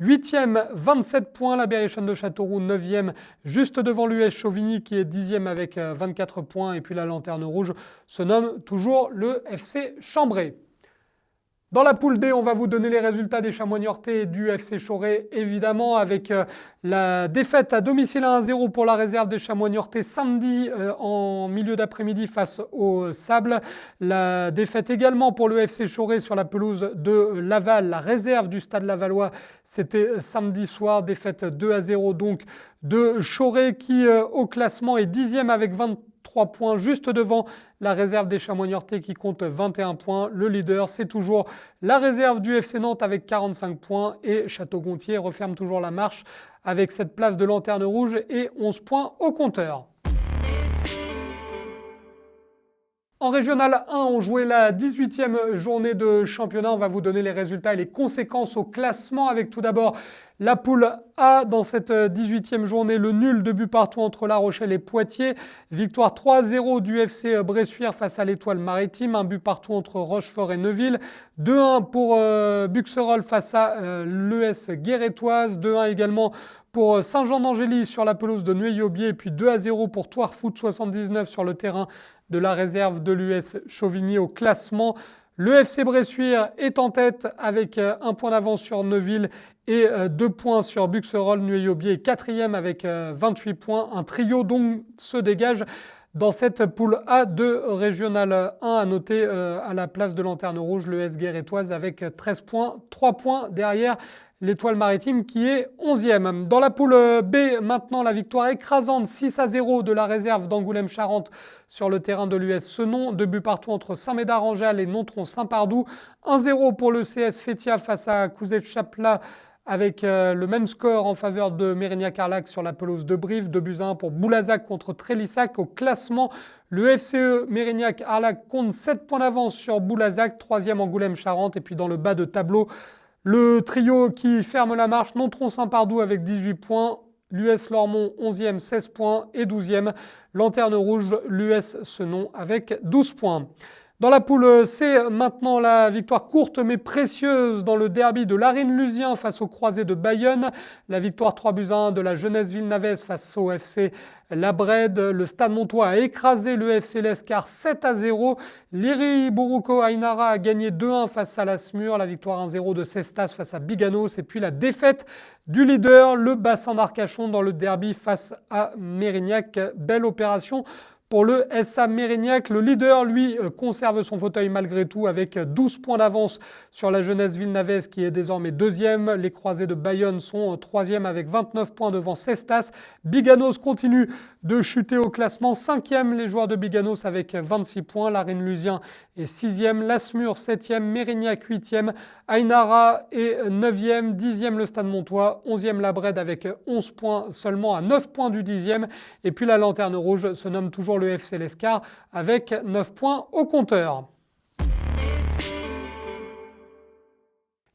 Speaker 1: 8e, 27 points, la Berrichonne de Châteauroux, 9e, juste devant l'US Chauvigny qui est 10e avec 24 points. Et puis la Lanterne Rouge se nomme toujours le FC Chambray. Dans la poule D, on va vous donner les résultats des Chamois Niortais et du FC Choré, évidemment, avec la défaite à domicile à 1-0 pour la réserve des Chamois Niortais samedi en milieu d'après-midi face au Sable. La défaite également pour le FC Choré sur la pelouse de Laval, la réserve du Stade Lavallois. C'était samedi soir, défaite 2-0 donc de Choré qui au classement est 10e avec 23 points, juste devant la réserve des Chamois Niortais qui compte 21 points. Le leader, c'est toujours la réserve du FC Nantes avec 45 points et Château-Gontier referme toujours la marche avec cette place de Lanterne Rouge et 11 points au compteur. En Régional 1, on jouait la 18e journée de championnat. On va vous donner les résultats et les conséquences au classement avec tout d'abord la poule A dans cette 18e journée, le nul de but partout entre La Rochelle et Poitiers. Victoire 3-0 du FC Bressuire face à l'Étoile Maritime. Un but partout entre Rochefort et Neuville. 2-1 pour Buxerolles face à l'ES Guérétoise. 2-1 également pour Saint-Jean-d'Angély sur la pelouse de Nueil-Aubier. Et puis 2-0 pour Toire Foot 79 sur le terrain de la réserve de l'US Chauvigny au classement. Le FC Bressuire est en tête avec un point d'avance sur Neuville et 2 points sur Buxerolles. Nueil-Aubier est 4e avec 28 points. Un trio donc se dégage dans cette poule A de Régional 1. À noter à la place de Lanterne Rouge, le S Guérétoise avec 13 points, 3 points derrière l'Étoile Maritime qui est 11e. Dans la poule B, maintenant, la victoire écrasante 6-0 de la réserve d'Angoulême-Charente sur le terrain de l'US Senon. 2 buts partout entre Saint-Médard-Angeal et Nontron-Saint-Pardoux. 1-0 pour le CS Fétia face à Couzet-Chaplat avec le même score en faveur de Mérignac-Arlac sur la pelouse de Brive. 2-1 pour Boulazac contre Trélissac. Au classement, le FCE Mérignac-Arlac compte 7 points d'avance sur Boulazac, 3e Angoulême-Charente. Et puis dans le bas de tableau, le trio qui ferme la marche, Nontron-Saint-Pardoux avec 18 points, l'US Lormont 11e, 16 points et 12e, Lanterne Rouge, l'US Senon avec 12 points. Dans la poule C, maintenant la victoire courte mais précieuse dans le derby de Larine-Lusien face aux Croisés de Bayonne. La victoire 3-1 de la Jeunesse Villenavaise face au FC La Brède. Le Stade Montois a écrasé le FC Lescar 7-0. Liri Boruco Ainara a gagné 2-1 face à la Smur. La victoire 1-0 de Cestas face à Biganos. Et puis la défaite du leader, le Bassin d'Arcachon dans le derby face à Mérignac. Belle opération pour le SA Mérignac. Le leader, lui, conserve son fauteuil malgré tout avec 12 points d'avance sur la Jeunesse Villenavaise qui est désormais 2e. Les Croisés de Bayonne sont 3e avec 29 points devant Cestas. Biganos continue de chuter au classement. 5e, les joueurs de Biganos avec 26 points. Larine-Lusien est 6e. Lasmur 7e. Mérignac 8e. Ainara est 9e. 10e, le Stade Montois. 11e, la Brède avec 11 points seulement à 9 points du 10e. Et puis la Lanterne Rouge se nomme toujours le FC Lescar avec 9 points au compteur.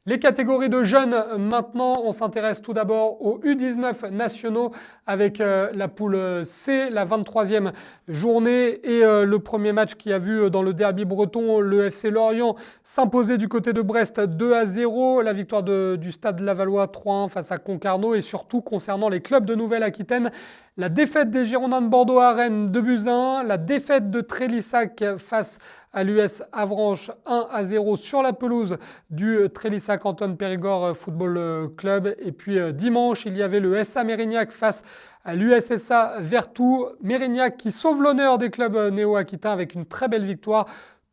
Speaker 1: Les catégories de jeunes, maintenant, on s'intéresse tout d'abord aux U19 nationaux avec la poule C, la 23e journée et le premier match qui a vu dans le derby breton le FC Lorient s'imposer du côté de Brest 2-0, la victoire du Stade Lavallois 3-1 face à Concarneau et surtout concernant les clubs de Nouvelle-Aquitaine, la défaite des Girondins de Bordeaux à Rennes 2-1, la défaite de Trélissac face à l'US Avranches 1-0 sur la pelouse du Trélissac Anton Périgord Football Club. Et puis dimanche, il y avait le SA Mérignac face à l'USSA Vertou. Mérignac qui sauve l'honneur des clubs néo-aquitains avec une très belle victoire.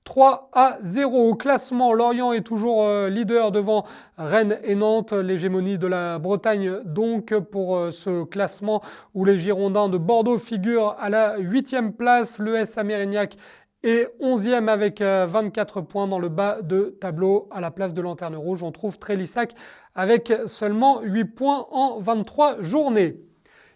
Speaker 1: 3-0 au classement. Lorient est toujours leader devant Rennes et Nantes. L'hégémonie de la Bretagne donc pour ce classement où les Girondins de Bordeaux figurent à la 8e place. Le SA Mérignac est 11e avec 24 points dans le bas de tableau. À la place de Lanterne Rouge, on trouve Trélissac avec seulement 8 points en 23 journées.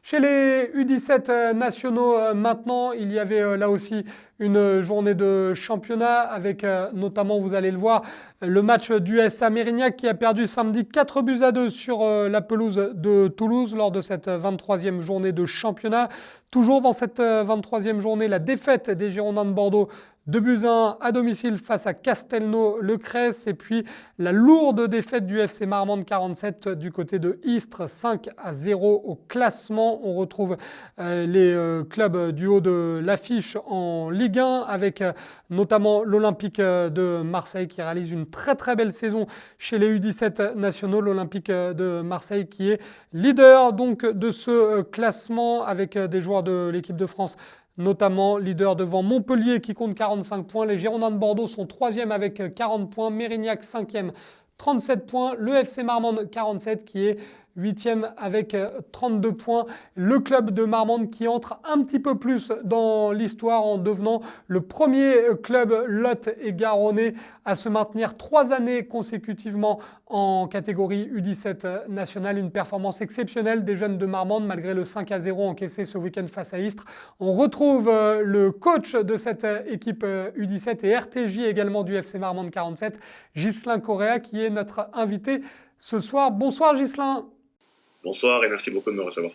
Speaker 1: Chez les U17 nationaux maintenant, il y avait là aussi une journée de championnat avec notamment, vous allez le voir, le match du SA Mérignac qui a perdu samedi 4-2 sur la pelouse de Toulouse lors de cette 23e journée de championnat. Toujours dans cette 23e journée, la défaite des Girondins de Bordeaux 2-1 à domicile face à Castelnau-le-Crès et puis la lourde défaite du FC Marmande 47 du côté de Istres 5-0 au classement. On retrouve les clubs du haut de l'affiche en Ligue 1 avec notamment l'Olympique de Marseille qui réalise une très très belle saison chez les U17 nationaux. L'Olympique de Marseille qui est leader donc de ce classement avec des joueurs de l'équipe de France notamment leader devant Montpellier qui compte 45 points. Les Girondins de Bordeaux sont 3e avec 40 points. Mérignac 5e, 37 points. Le FC Marmande 47 qui est 8e avec 32 points. Le club de Marmande qui entre un petit peu plus dans l'histoire en devenant le premier club Lot et Garonnais à se maintenir 3 années consécutivement en catégorie U17 nationale. Une performance exceptionnelle des jeunes de Marmande malgré le 5-0 encaissé ce week-end face à Istres. On retrouve le coach de cette équipe U17 et RTJ également du FC Marmande 47, Ghislain Correa qui est notre invité ce soir. Bonsoir Ghislain.
Speaker 17: Bonsoir et merci beaucoup de me recevoir.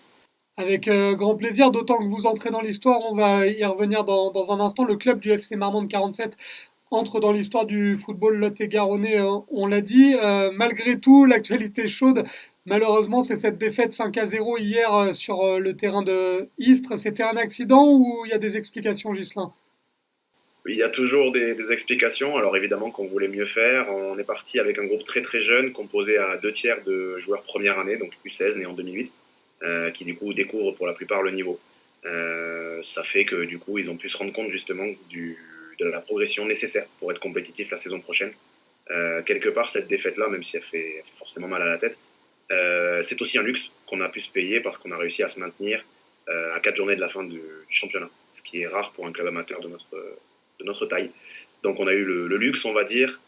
Speaker 1: Avec grand plaisir, d'autant que vous entrez dans l'histoire, on va y revenir dans un instant. Le club du FC Marmande 47 entre dans l'histoire du football lot-et-garonnais, on l'a dit. Malgré tout, l'actualité chaude, malheureusement, c'est cette défaite 5-0 hier sur le terrain de Istres. C'était un accident ou il y a des explications, Ghislain ?
Speaker 17: Oui, il y a toujours des explications. Alors évidemment qu'on voulait mieux faire. On est parti avec un groupe très très jeune, composé à 2/3 de joueurs première année, donc U16 nés en 2008, qui du coup découvrent pour la plupart le niveau. Ça fait que du coup ils ont pu se rendre compte justement de la progression nécessaire pour être compétitif la saison prochaine. Quelque part cette défaite-là, même si elle fait forcément mal à la tête, c'est aussi un luxe qu'on a pu se payer parce qu'on a réussi à se maintenir à 4 journées de la fin du championnat, ce qui est rare pour un club amateur de notre taille. Donc on a eu le luxe, on va dire,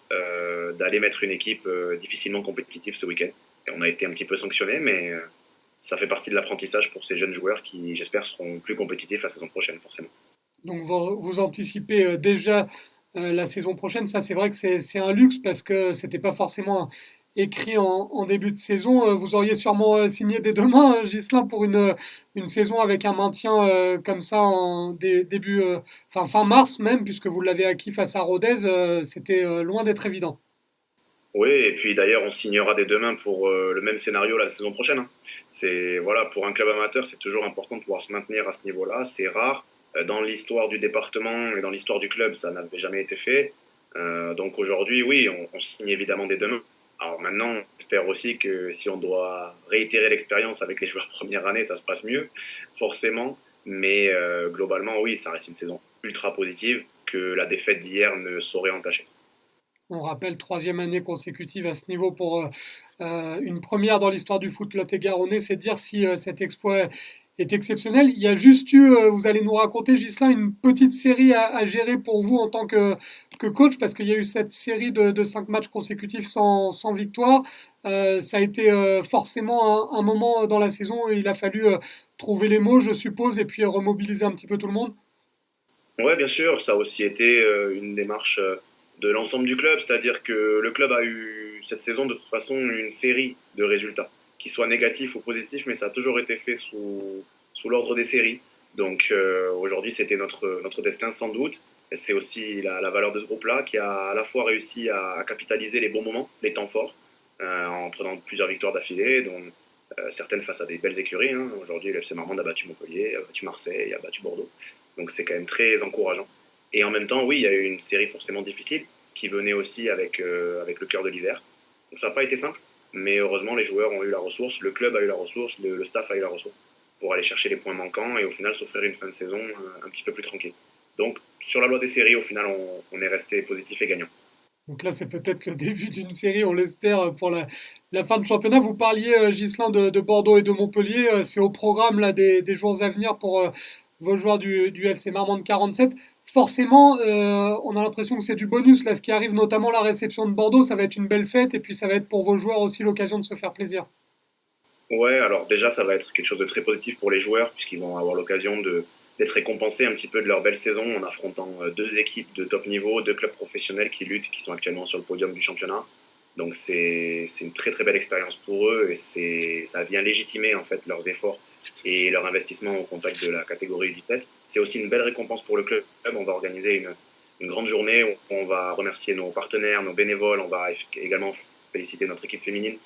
Speaker 17: d'aller mettre une équipe difficilement compétitive ce week-end. Et on a été un petit peu sanctionné, mais ça fait partie de l'apprentissage pour ces jeunes joueurs qui, j'espère, seront plus compétitifs la saison prochaine, forcément.
Speaker 1: Donc vous anticipez déjà la saison prochaine. Ça, c'est vrai que c'est un luxe parce que c'était pas forcément écrit en début de saison. Vous auriez sûrement signé dès demain, Ghislain, pour une saison avec un maintien comme ça en fin mars même, puisque vous l'avez acquis face à Rodez. C'était loin d'être évident.
Speaker 17: Oui, et puis d'ailleurs, on signera dès demain pour le même scénario la saison prochaine. Voilà, pour un club amateur, c'est toujours important de pouvoir se maintenir à ce niveau-là. C'est rare. Dans l'histoire du département et dans l'histoire du club, ça n'avait jamais été fait. Donc aujourd'hui, oui, on signe évidemment dès demain. Alors maintenant, on espère aussi que si on doit réitérer l'expérience avec les joueurs première année, ça se passe mieux, forcément. Mais globalement, oui, ça reste une saison ultra positive que la défaite d'hier ne saurait entacher.
Speaker 1: On rappelle 3e année consécutive à ce niveau pour une première dans l'histoire du foot lot-et-garonnais. C'est dire si cet exploit est exceptionnel. Il y a juste eu, vous allez nous raconter, Ghislain, une petite série à gérer pour vous en tant que coach, parce qu'il y a eu cette série de 5 matchs consécutifs sans victoire. Ça a été forcément un moment dans la saison où il a fallu trouver les mots, je suppose, et puis remobiliser un petit peu tout le monde.
Speaker 17: Oui, bien sûr. Ça a aussi été une démarche de l'ensemble du club, c'est-à-dire que le club a eu cette saison de toute façon une série de résultats, qu'ils soient négatifs ou positifs, mais ça a toujours été fait sous l'ordre des séries. Donc aujourd'hui, c'était notre destin sans doute. Et c'est aussi la valeur de ce groupe-là qui a à la fois réussi à capitaliser les bons moments, les temps forts, en prenant plusieurs victoires d'affilée, dont certaines face à des belles écuries. Aujourd'hui, le FC Marmande a battu Montpellier, a battu Marseille, a battu Bordeaux. Donc c'est quand même très encourageant. Et en même temps, oui, il y a eu une série forcément difficile qui venait aussi avec le cœur de l'hiver. Donc ça n'a pas été simple. Mais heureusement, les joueurs ont eu la ressource, le club a eu la ressource, le staff a eu la ressource pour aller chercher les points manquants et au final s'offrir une fin de saison un petit peu plus tranquille. Donc, sur la loi des séries, au final, on est resté positif et gagnant.
Speaker 1: Donc là, c'est peut-être le début d'une série, on l'espère, pour la fin de championnat. Vous parliez, Ghislain, de Bordeaux et de Montpellier. C'est au programme là, des jours à venir pour vos joueurs du FC Marmande 47. Forcément, on a l'impression que c'est du bonus. Là, ce qui arrive, notamment la réception de Bordeaux, ça va être une belle fête et puis ça va être pour vos joueurs aussi l'occasion de se faire plaisir. Ouais,
Speaker 17: alors déjà, ça va être quelque chose de très positif pour les joueurs puisqu'ils vont avoir l'occasion de d'être récompensés un petit peu de leur belle saison en affrontant deux équipes de top niveau, deux clubs professionnels qui luttent, qui sont actuellement sur le podium du championnat. Donc c'est une très très belle expérience pour eux et ça vient légitimer en fait leurs efforts et leur investissement au contact de la catégorie U17. C'est aussi une belle récompense pour le club. On va organiser une grande journée où on va remercier nos partenaires, nos bénévoles, on va également féliciter notre équipe féminine.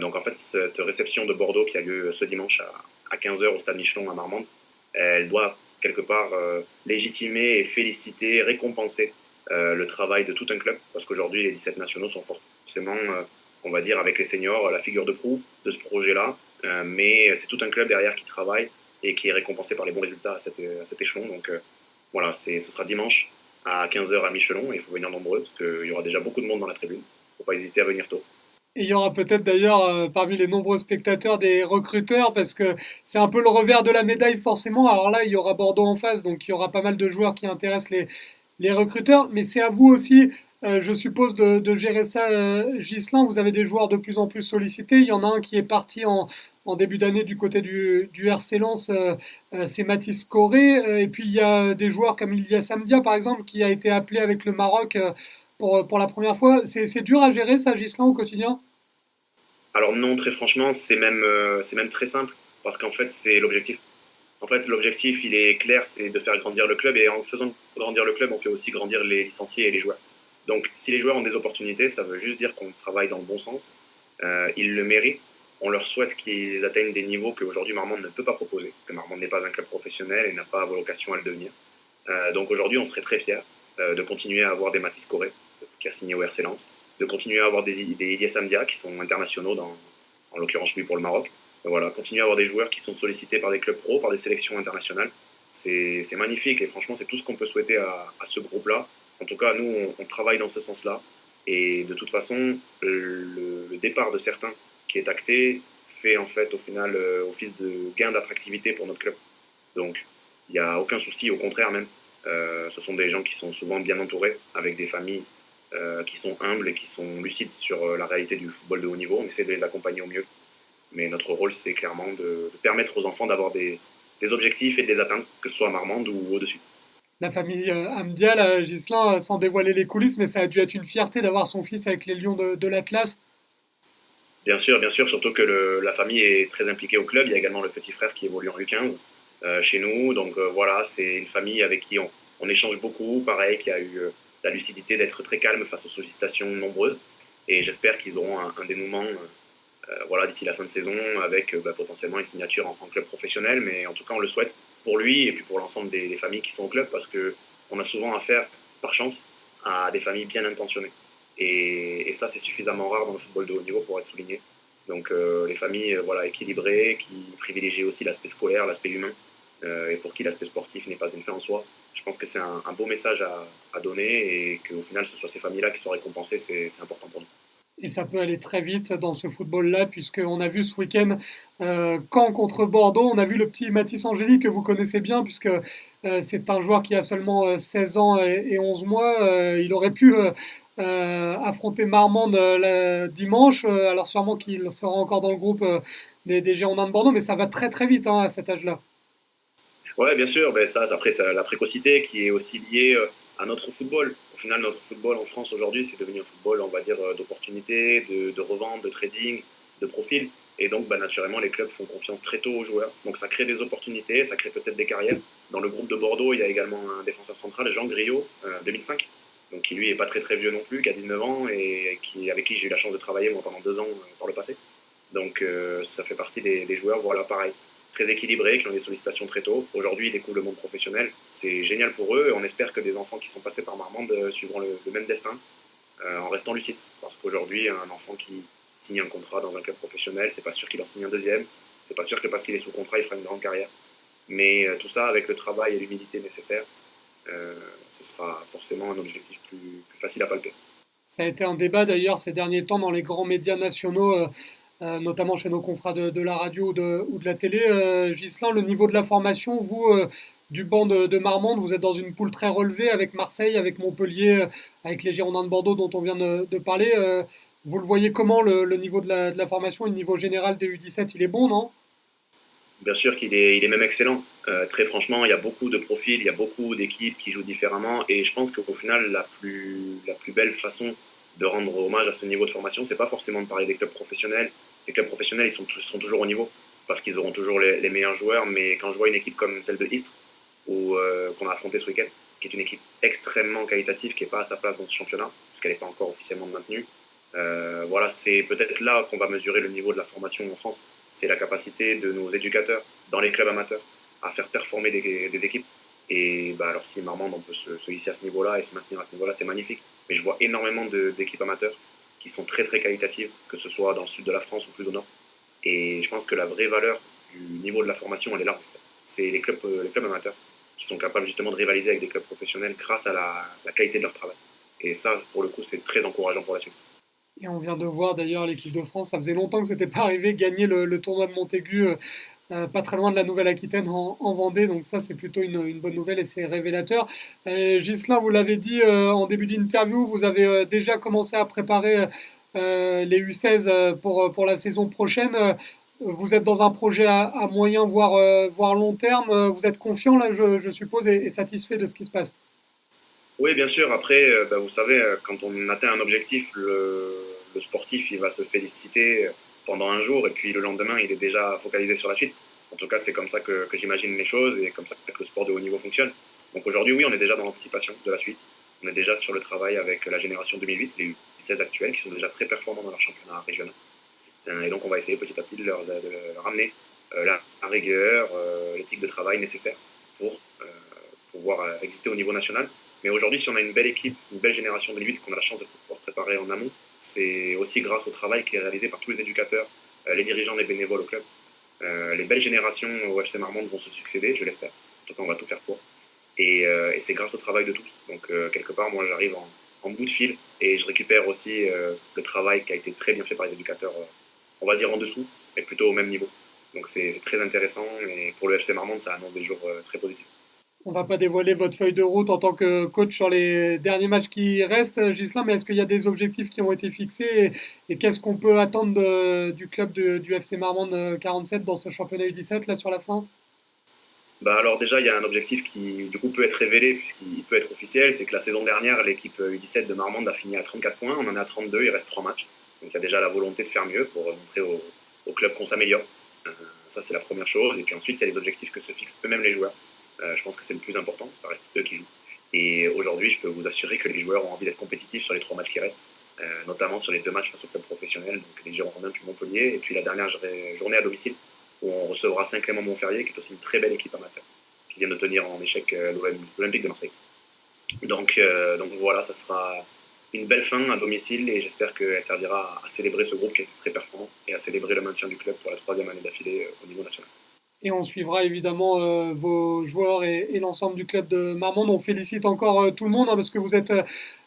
Speaker 17: Donc en fait, cette réception de Bordeaux qui a lieu ce dimanche à 15h au Stade Michelon à Marmande, elle doit quelque part légitimer et féliciter, récompenser le travail de tout un club, parce qu'aujourd'hui les 17 nationaux sont forcément, on va dire avec les seniors, la figure de proue de ce projet-là, mais c'est tout un club derrière qui travaille et qui est récompensé par les bons résultats à cet échelon. Donc voilà, ce sera dimanche à 15h à Michelon et il faut venir nombreux parce qu'il y aura déjà beaucoup de monde dans la tribune. Il ne faut pas hésiter à venir tôt.
Speaker 1: Et il y aura peut-être d'ailleurs parmi les nombreux spectateurs des recruteurs parce que c'est un peu le revers de la médaille forcément. Alors là, il y aura Bordeaux en face, donc il y aura pas mal de joueurs qui intéressent les recruteurs. Mais c'est à vous aussi, je suppose, de gérer ça, Ghislain. Vous avez des joueurs de plus en plus sollicités. Il y en a un qui est parti en début d'année du côté du RC Lens, c'est Mathis Corré. Et puis il y a des joueurs comme Ilyas Amdia, par exemple, qui a été appelé avec le Maroc pour la première fois. C'est dur à gérer ça, Ghislain, au quotidien?
Speaker 17: Alors non, très franchement, c'est même très simple, parce qu'en fait, c'est l'objectif. En fait, l'objectif, il est clair, c'est de faire grandir le club, et en faisant grandir le club, on fait aussi grandir les licenciés et les joueurs. Donc, si les joueurs ont des opportunités, ça veut juste dire qu'on travaille dans le bon sens. Ils le méritent. On leur souhaite qu'ils atteignent des niveaux qu'aujourd'hui Marmande ne peut pas proposer, que Marmande n'est pas un club professionnel et n'a pas vocation à le devenir. Donc aujourd'hui, on serait très fiers de continuer à avoir des Mathis Corré, qui a signé au RC Lens, de continuer à avoir des Ilyas Amdia qui sont internationaux, en l'occurrence lui pour le Maroc. Voilà, continuer à avoir des joueurs qui sont sollicités par des clubs pro, par des sélections internationales. C'est magnifique et franchement, c'est tout ce qu'on peut souhaiter à ce groupe-là. En tout cas, nous, on travaille dans ce sens-là. Et de toute façon, le départ de certains qui est acté fait en fait au final office de gain d'attractivité pour notre club. Donc, il n'y a aucun souci, au contraire même. Ce sont des gens qui sont souvent bien entourés, avec des familles qui sont humbles et qui sont lucides sur la réalité du football de haut niveau. On essaie de les accompagner au mieux. Mais notre rôle, c'est clairement de permettre aux enfants d'avoir des objectifs et de les atteindre, que ce soit à Marmande ou au-dessus.
Speaker 1: La famille Amdia, là, Ghislain, sans dévoiler les coulisses, mais ça a dû être une fierté d'avoir son fils avec les Lions de l'Atlas.
Speaker 17: Bien sûr, surtout que la famille est très impliquée au club. Il y a également le petit frère qui évolue en U15 chez nous. Donc voilà, c'est une famille avec qui on échange beaucoup. Pareil, qui a eu la lucidité d'être très calme face aux sollicitations nombreuses. Et j'espère qu'ils auront un dénouement voilà, d'ici la fin de saison avec potentiellement une signature en club professionnel. Mais en tout cas, on le souhaite pour lui et puis pour l'ensemble des familles qui sont au club parce qu'on a souvent affaire, par chance, à des familles bien intentionnées. Et ça, c'est suffisamment rare dans le football de haut niveau pour être souligné. Donc les familles voilà, équilibrées, qui privilégient aussi l'aspect scolaire, l'aspect humain, et pour qui l'aspect sportif n'est pas une fin en soi. Je pense que c'est un beau message à donner et qu'au final, ce soit ces familles-là qui soient récompensées, c'est important pour nous.
Speaker 1: Et ça peut aller très vite dans ce football-là, puisqu'on a vu ce week-end Caen contre Bordeaux. On a vu le petit Mathis Angéli que vous connaissez bien, puisque c'est un joueur qui a seulement 16 ans et 11 mois. Il aurait pu affronter Marmande dimanche. Alors sûrement qu'il sera encore dans le groupe des Girondins de Bordeaux, mais ça va très très vite à cet âge-là.
Speaker 17: Ouais, bien sûr. Après, c'est la précocité qui est aussi liée à notre football. Au final, notre football en France aujourd'hui, c'est devenu un football, on va dire, d'opportunités, de revente, de trading, de profil. Et donc, naturellement, les clubs font confiance très tôt aux joueurs. Donc, ça crée des opportunités, ça crée peut-être des carrières. Dans le groupe de Bordeaux, il y a également un défenseur central, Jean Griot, 2005. Donc, qui lui n'est pas très très vieux non plus, qui a 19 ans et avec qui j'ai eu la chance de travailler moi, pendant 2 ans par le passé. Donc, ça fait partie des joueurs, voilà, pareil, très équilibrés, qui ont des sollicitations très tôt. Aujourd'hui, ils découvrent le monde professionnel. C'est génial pour eux et on espère que des enfants qui sont passés par Marmande suivront le même destin en restant lucides. Parce qu'aujourd'hui, un enfant qui signe un contrat dans un club professionnel, c'est pas sûr qu'il en signe un deuxième. C'est pas sûr que parce qu'il est sous contrat, il fera une grande carrière. Mais tout ça, avec le travail et l'humilité nécessaires, ce sera forcément un objectif plus facile à palper.
Speaker 1: Ça a été un débat d'ailleurs ces derniers temps dans les grands médias nationaux, notamment chez nos confrères de la radio ou de la télé. Ghislain, le niveau de la formation, vous, du banc de Marmande, vous êtes dans une poule très relevée avec Marseille, avec Montpellier, avec les Girondins de Bordeaux dont on vient de parler. Vous le voyez comment, le niveau de la formation et le niveau général des U17, il est bon, non ?
Speaker 17: Bien sûr qu'il est même excellent. Très franchement, il y a beaucoup de profils, il y a beaucoup d'équipes qui jouent différemment. Et je pense qu'au final, la plus belle façon de rendre hommage à ce niveau de formation, c'est pas forcément de parler des clubs professionnels. Les clubs professionnels, sont toujours au niveau parce qu'ils auront toujours les meilleurs joueurs. Mais quand je vois une équipe comme celle de Istres, qu'on a affronté ce week-end, qui est une équipe extrêmement qualitative, qui n'est pas à sa place dans ce championnat, parce qu'elle n'est pas encore officiellement maintenue, voilà, c'est peut-être là qu'on va mesurer le niveau de la formation en France. C'est la capacité de nos éducateurs dans les clubs amateurs à faire performer des équipes. Et alors si Marmande, on peut se hisser à ce niveau-là et se maintenir à ce niveau-là, c'est magnifique. Mais je vois énormément d'équipes amateurs qui sont très très qualitatives, que ce soit dans le sud de la France ou plus au nord. Et je pense que la vraie valeur du niveau de la formation, elle est là. En fait. C'est les clubs amateurs qui sont capables justement de rivaliser avec des clubs professionnels grâce à la qualité de leur travail. Et ça, pour le coup, c'est très encourageant pour la suite.
Speaker 1: Et on vient de voir d'ailleurs l'équipe de France, ça faisait longtemps que ce n'était pas arrivé, gagner le tournoi de Montaigu, pas très loin de la Nouvelle-Aquitaine en Vendée, donc ça c'est plutôt une bonne nouvelle et c'est révélateur. Ghislain, vous l'avez dit en début d'interview, vous avez déjà commencé à préparer les U16 pour la saison prochaine. Vous êtes dans un projet à moyen voire long terme, vous êtes confiant là je suppose et satisfait de ce qui se passe?
Speaker 17: Oui, bien sûr. Après, vous savez, quand on atteint un objectif, le sportif, il va se féliciter pendant un jour et puis le lendemain, il est déjà focalisé sur la suite. En tout cas, c'est comme ça que j'imagine les choses et comme ça que le sport de haut niveau fonctionne. Donc aujourd'hui, oui, on est déjà dans l'anticipation de la suite. On est déjà sur le travail avec la génération 2008, les U16 actuels, qui sont déjà très performants dans leur championnat régional. Et donc, on va essayer petit à petit de leur amener la rigueur, l'éthique de travail nécessaire pour pouvoir exister au niveau national. Mais aujourd'hui, si on a une belle équipe, une belle génération de 2008 qu'on a la chance de pouvoir préparer en amont, c'est aussi grâce au travail qui est réalisé par tous les éducateurs, les dirigeants, les bénévoles au club. Les belles générations au FC Marmande vont se succéder, je l'espère. En tout cas, on va tout faire pour. Et c'est grâce au travail de tous. Donc, quelque part, moi, j'arrive en bout de fil et je récupère aussi le travail qui a été très bien fait par les éducateurs, on va dire en dessous, mais plutôt au même niveau. Donc, c'est très intéressant et pour le FC Marmande, ça annonce des jours très positifs.
Speaker 1: On ne va pas dévoiler votre feuille de route en tant que coach sur les derniers matchs qui restent, Ghislain, mais est-ce qu'il y a des objectifs qui ont été fixés et qu'est-ce qu'on peut attendre du club du FC Marmande 47 dans ce championnat U17 là sur la fin?
Speaker 17: Alors déjà, il y a un objectif qui du coup peut être révélé puisqu'il peut être officiel, c'est que la saison dernière, l'équipe U17 de Marmande a fini à 34 points, on en est à 32, il reste 3 matchs. Donc il y a déjà la volonté de faire mieux pour montrer au club qu'on s'améliore. Ça c'est la première chose. Et puis ensuite, il y a les objectifs que se fixent eux-mêmes les joueurs. Je pense que c'est le plus important, ça reste eux qui jouent. Et aujourd'hui, je peux vous assurer que les joueurs ont envie d'être compétitifs sur les 3 matchs qui restent, notamment sur les 2 matchs face au club professionnel, donc les Girondins puis Montpellier, et puis la dernière journée à domicile, où on recevra Saint-Clément-Montferrier, qui est aussi une très belle équipe amateur, qui vient de tenir en échec l'Olympique de Marseille. Donc voilà, ça sera une belle fin à domicile, et j'espère qu'elle servira à célébrer ce groupe qui est très performant, et à célébrer le maintien du club pour la 3e année d'affilée au niveau national.
Speaker 1: Et on suivra évidemment vos joueurs et l'ensemble du club de Marmande. On félicite encore tout le monde parce que vous êtes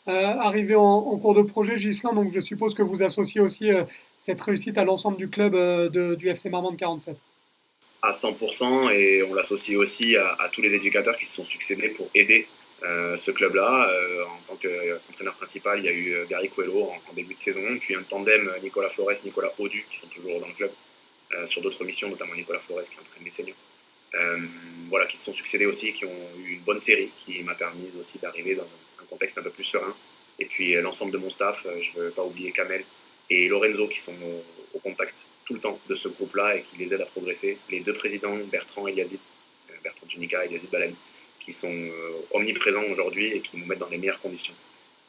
Speaker 1: arrivé en cours de projet, Ghislain. Donc je suppose que vous associez aussi cette réussite à l'ensemble du club du FC Marmande 47.
Speaker 17: À 100%, et on l'associe aussi à tous les éducateurs qui se sont succédés pour aider ce club-là. En tant qu'entraîneur principal, il y a eu Gary Coelho en début de saison, puis un tandem Nicolas Flores, Nicolas Audu qui sont toujours dans le club. Sur d'autres missions, notamment Nicolas Flores qui entraîne les seniors. Voilà, qui se sont succédés aussi, qui ont eu une bonne série, qui m'a permis aussi d'arriver dans un contexte un peu plus serein. Et puis l'ensemble de mon staff, je ne veux pas oublier Kamel et Lorenzo qui sont au contact tout le temps de ce groupe-là et qui les aident à progresser. Les 2 présidents, Bertrand et Yazid, Bertrand Tunica et Yazid Balali, qui sont omniprésents aujourd'hui et qui nous mettent dans les meilleures conditions,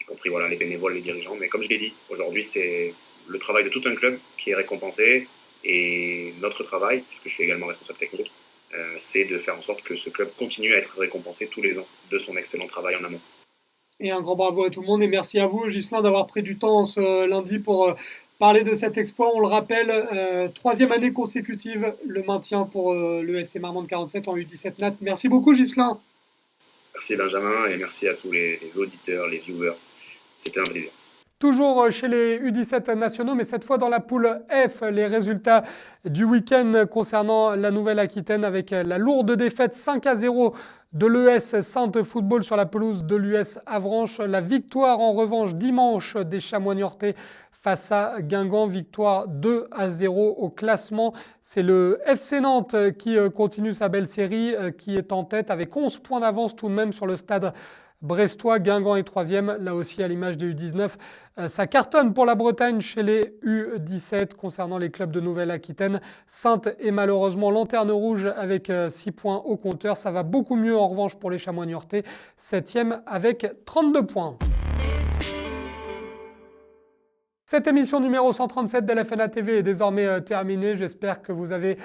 Speaker 17: y compris voilà, les bénévoles, les dirigeants. Mais comme je l'ai dit, aujourd'hui, c'est le travail de tout un club qui est récompensé. Et notre travail, puisque je suis également responsable technique, c'est de faire en sorte que ce club continue à être récompensé tous les ans de son excellent travail en amont.
Speaker 1: Et un grand bravo à tout le monde et merci à vous, Ghislain, d'avoir pris du temps ce lundi pour parler de cet exploit. On le rappelle, 3e année consécutive, le maintien pour le FC Marmande 47 en U17 Nat. Merci beaucoup, Ghislain.
Speaker 17: Merci Benjamin et merci à tous les auditeurs, les viewers. C'était un plaisir.
Speaker 1: Toujours chez les U17 nationaux, mais cette fois dans la poule F, les résultats du week-end concernant la Nouvelle-Aquitaine avec la lourde défaite 5-0 de l'ES Sainte Football sur la pelouse de l'US Avranches. La victoire en revanche dimanche des Chamois niortais face à Guingamp, victoire 2-0 au classement. C'est le FC Nantes qui continue sa belle série, qui est en tête avec 11 points d'avance tout de même sur le stade brestois. Guingamp est 3e, là aussi à l'image des U19. Ça cartonne pour la Bretagne chez les U17 concernant les clubs de Nouvelle-Aquitaine. Saintes est malheureusement lanterne rouge avec 6 points au compteur. Ça va beaucoup mieux en revanche pour les Chamois niortais, 7e avec 32 points. Cette émission numéro 137 de la FNA TV est désormais terminée. J'espère que vous avez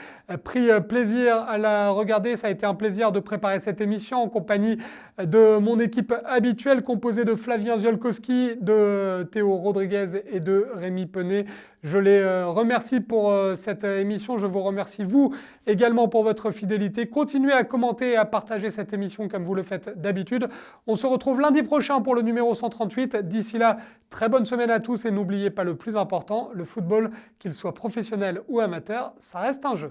Speaker 1: pris plaisir à la regarder. Ça a été un plaisir de préparer cette émission en compagnie de mon équipe habituelle composée de Flavien Ziolkowski, de Théo Rodriguez et de Rémi Penet. Je les remercie pour cette émission. Je vous remercie vous également pour votre fidélité. Continuez à commenter et à partager cette émission comme vous le faites d'habitude. On se retrouve lundi prochain pour le numéro 138. D'ici là, très bonne semaine à tous et n'oubliez pas le plus important, le football, qu'il soit professionnel ou amateur, ça reste un jeu.